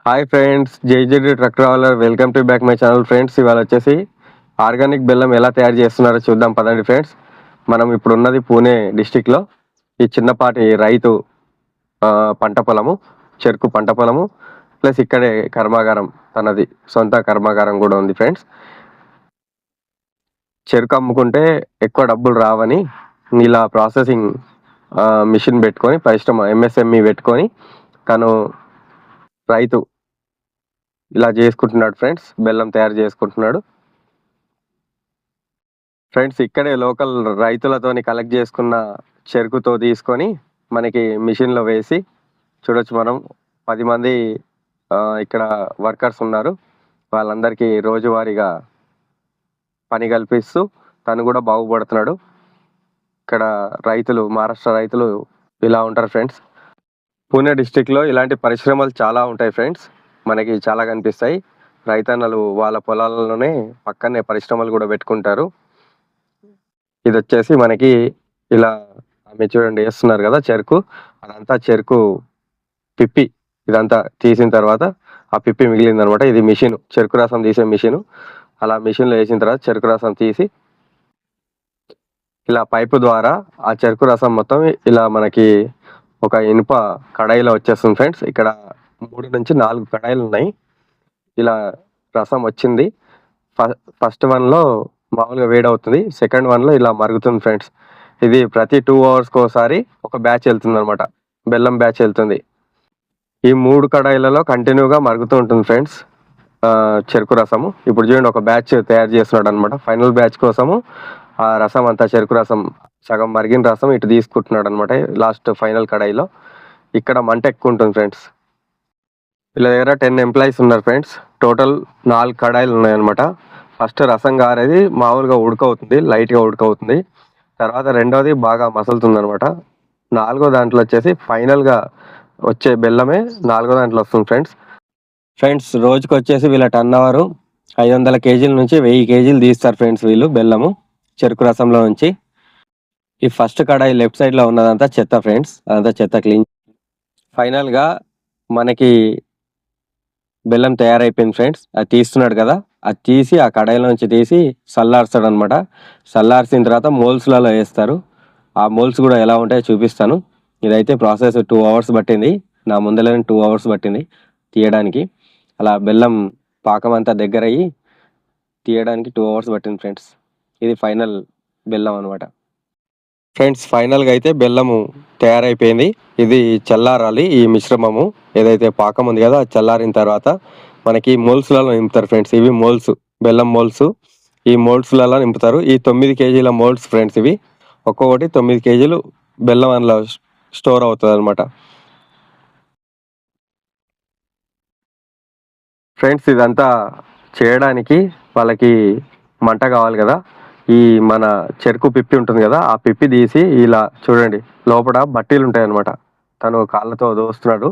Hi friends, JJD truck traveller welcome to back my channel friends. ఇవాళ వచ్చేసి organic బెల్లం ఎలా తయారు చేస్తున్నారో చూద్దాం పదండి ఫ్రెండ్స్. మనం ఇప్పుడు ఉన్నది పూణే డిస్టిక్లో. ఈ చిన్నపాటి రైతు పంట పొలము, చెరుకు పంట పొలము, ప్లస్ ఇక్కడే కర్మాగారం, తనది సొంత కర్మాగారం కూడా ఉంది ఫ్రెండ్స్. చెరుకు అమ్ముకుంటే ఎక్కువ డబ్బులు రావని ఇలా ప్రాసెసింగ్ మిషన్ పెట్టుకొని, పరిశ్రమ ఎంఎస్ఎంఈ పెట్టుకొని తను రైతు ఇలా చేసుకుంటున్నాడు ఫ్రెండ్స్. బెల్లం తయారు చేసుకుంటున్నాడు ఫ్రెండ్స్. ఇక్కడే లోకల్ రైతులతోని కలెక్ట్ చేసుకున్న చెరుకుతో తీసుకొని మనకి మిషన్లో వేసి చూడొచ్చు. మనం 10 మంది ఇక్కడ వర్కర్స్ ఉన్నారు. వాళ్ళందరికీ రోజువారీగా పని కల్పిస్తూ తను కూడా బాగుపడుతున్నాడు. ఇక్కడ రైతులు, మహారాష్ట్ర రైతులు ఇలా ఉంటారు ఫ్రెండ్స్. పూణే డిస్టిక్లో ఇలాంటి పరిశ్రమలు చాలా ఉంటాయి ఫ్రెండ్స్. మనకి చాలా కనిపిస్తాయి. రైతన్నలు వాళ్ళ పొలాలలోనే పక్కనే పరిశ్రమలు కూడా పెట్టుకుంటారు. ఇది వచ్చేసి మనకి ఇలా ఆమె చూడండి వేస్తున్నారు కదా చెరుకు. అదంతా చెరుకు పిప్పి. ఇదంతా తీసిన తర్వాత ఆ పిప్పి మిగిలింది అనమాట. ఇది మిషన్, చెరుకు రసం తీసే మిషన్. అలా మిషన్లో వేసిన తర్వాత చెరుకు రసం తీసి ఇలా పైపు ద్వారా ఆ చెరుకు రసం మొత్తం ఇలా మనకి ఒక ఇనుప కడాయిలో వచ్చేస్తుంది ఫ్రెండ్స్. ఇక్కడ 3 నుంచి 4 కడాయిలు ఉన్నాయి. ఇలా రసం వచ్చింది. ఫస్ట్ వన్లో మామూలుగా వేడవుతుంది, సెకండ్ వన్లో ఇలా మరుగుతుంది ఫ్రెండ్స్. ఇది ప్రతి 2 అవర్స్కి ఒకసారి ఒక బ్యాచ్ వెళ్తుంది అనమాట, బెల్లం బ్యాచ్ వెళ్తుంది. ఈ 3 కడాయిలలో కంటిన్యూగా మరుగుతూ ఉంటుంది ఫ్రెండ్స్ చెరుకు రసము. ఇప్పుడు చూడండి, ఒక బ్యాచ్ తయారు చేస్తున్నాడు అనమాట. ఫైనల్ బ్యాచ్ కోసము ఆ రసం అంతా, చెరుకు రసం సగం మరిగిన రసం ఇటు తీసుకుంటున్నాడు అనమాట లాస్ట్ ఫైనల్ కడాయిలో. ఇక్కడ మంట ఎక్కువ ఉంటుంది ఫ్రెండ్స్. వీళ్ళ దగ్గర 10 ఎంప్లాయీస్ ఉన్నారు ఫ్రెండ్స్. టోటల్ 4 కడాయిలు ఉన్నాయన్నమాట. ఫస్ట్ రసం గారేది మామూలుగా ఉడకవుతుంది, లైట్గా ఉడకవుతుంది. తర్వాత రెండోది బాగా మసలుతుంది అనమాట. 4గో దాంట్లో వచ్చేసి ఫైనల్గా వచ్చే బెల్లమే 4గో దాంట్లో వస్తుంది ఫ్రెండ్స్. రోజుకి వచ్చేసి వీళ్ళ టర్న్ ఓవర్ 500 కేజీల నుంచి 1000 కేజీలు తీస్తారు ఫ్రెండ్స్ వీళ్ళు బెల్లము చెరుకు రసంలో నుంచి. ఈ ఫస్ట్ కడాయి లెఫ్ట్ సైడ్లో ఉన్నదంతా చెత్త ఫ్రెండ్స్, అదంతా చెత్త క్లీన్. ఫైనల్గా మనకి బెల్లం తయారైపోయింది ఫ్రెండ్స్. అది తీస్తున్నాడు కదా, అది తీసి ఆ కడాయిలోంచి తీసి చల్లారుస్తాడు అనమాట. చల్లార్చిన తర్వాత మోల్స్లలో వేస్తారు. ఆ మోల్స్ కూడా ఎలా ఉంటాయో చూపిస్తాను. ఇదైతే ప్రాసెస్ 2 అవర్స్ పట్టింది. నా ముందరనే 2 అవర్స్ పట్టింది తీయడానికి. అలా బెల్లం పాకం అంతా దగ్గర అయ్యి తీయడానికి 2 అవర్స్ పట్టింది ఫ్రెండ్స్. ఇది ఫైనల్ బెల్లం అనమాట ఫ్రెండ్స్. ఫైనల్గా అయితే బెల్లము తయారైపోయింది. ఇది చల్లారాలి. ఈ మిశ్రమము ఏదైతే పాకం ఉంది కదా, అది చల్లారిన తర్వాత మనకి మోల్స్లలో నింపుతారు ఫ్రెండ్స్. ఇవి మోల్స్, బెల్లం మోల్స్. ఈ మోల్స్లలో నింపుతారు. ఈ 9 కేజీల మోల్స్ ఫ్రెండ్స్. ఇవి ఒక్కొక్కటి 9 కేజీలు బెల్లం అందులో స్టోర్ అవుతుంది అనమాట ఫ్రెండ్స్. ఇదంతా చేయడానికి వాళ్ళకి మంట కావాలి కదా. ఈ మన చెరుకు పిప్పి ఉంటుంది కదా, ఆ పిప్పి తీసి ఇలా చూడండి లోపల బట్టీలు ఉంటాయి అనమాట. తను కాళ్ళతో దోస్తున్నాడు,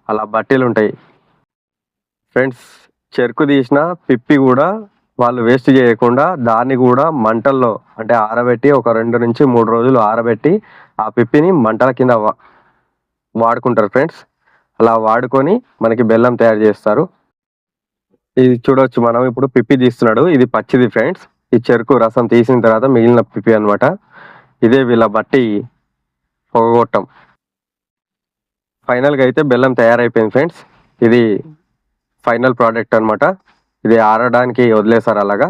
అలా బట్టీలు ఉంటాయి ఫ్రెండ్స్. చెరుకు తీసిన పిప్పి కూడా వాళ్ళు వేస్ట్ చేయకుండా దాన్ని కూడా మంటల్లో అంటే ఆరబెట్టి ఒక 2 నుంచి 3 రోజులు ఆరబెట్టి ఆ పిప్పిని మంటల కింద వాడుకుంటారు ఫ్రెండ్స్. అలా వాడుకొని మనకి బెల్లం తయారు చేస్తారు. ఇది చూడొచ్చు, మనం ఇప్పుడు పిప్పి తీస్తున్నాడు. ఇది పచ్చిది ఫ్రెండ్స్. ఈ చెరుకు రసం తీసిన తర్వాత మిగిలిన పిప్పి అనమాట. ఇదే వీళ్ళ బట్టి పొగగొట్టం. ఫైనల్గా అయితే బెల్లం తయారైపోయింది ఫ్రెండ్స్. ఇది ఫైనల్ ప్రోడక్ట్ అనమాట. ఇది ఆరడానికి వదిలేస్తారు అలాగా.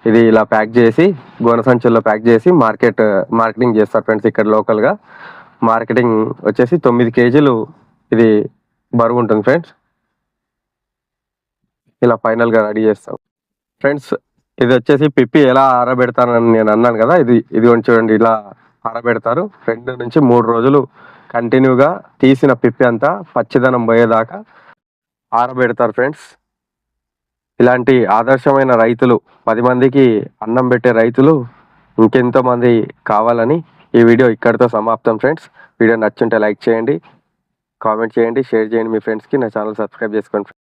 ఇది ఇలా ప్యాక్ చేసి గోనె సంచుల్లో ప్యాక్ చేసి మార్కెటింగ్ చేస్తారు ఫ్రెండ్స్. ఇక్కడ లోకల్గా మార్కెటింగ్ వచ్చేసి 9 కేజీలు ఇది బరువు ఉంటుంది ఫ్రెండ్స్. ఇలా ఫైనల్గా రెడీ చేస్తాం ఫ్రెండ్స్. ఇది వచ్చేసి పిప్పి ఎలా ఆరబెడతానని నేను అన్నాను కదా, ఇది చూడండి ఇలా ఆరబెడతారు. 2 నుంచి 3 రోజులు కంటిన్యూగా తీసిన పిప్పి అంతా పచ్చిదనం పోయేదాకా ఆరబెడతారు ఫ్రెండ్స్. ఇలాంటి ఆదర్శమైన రైతులు, 10 మందికి అన్నం పెట్టే రైతులు ఇంకెంతో మంది కావాలని ఈ వీడియో ఇక్కడితో సమాప్తం ఫ్రెండ్స్. వీడియో నచ్చుంటే లైక్ చేయండి, కామెంట్ చేయండి, షేర్ చేయండి మీ ఫ్రెండ్స్కి. నా ఛానల్ సబ్స్క్రైబ్ చేసుకోండి.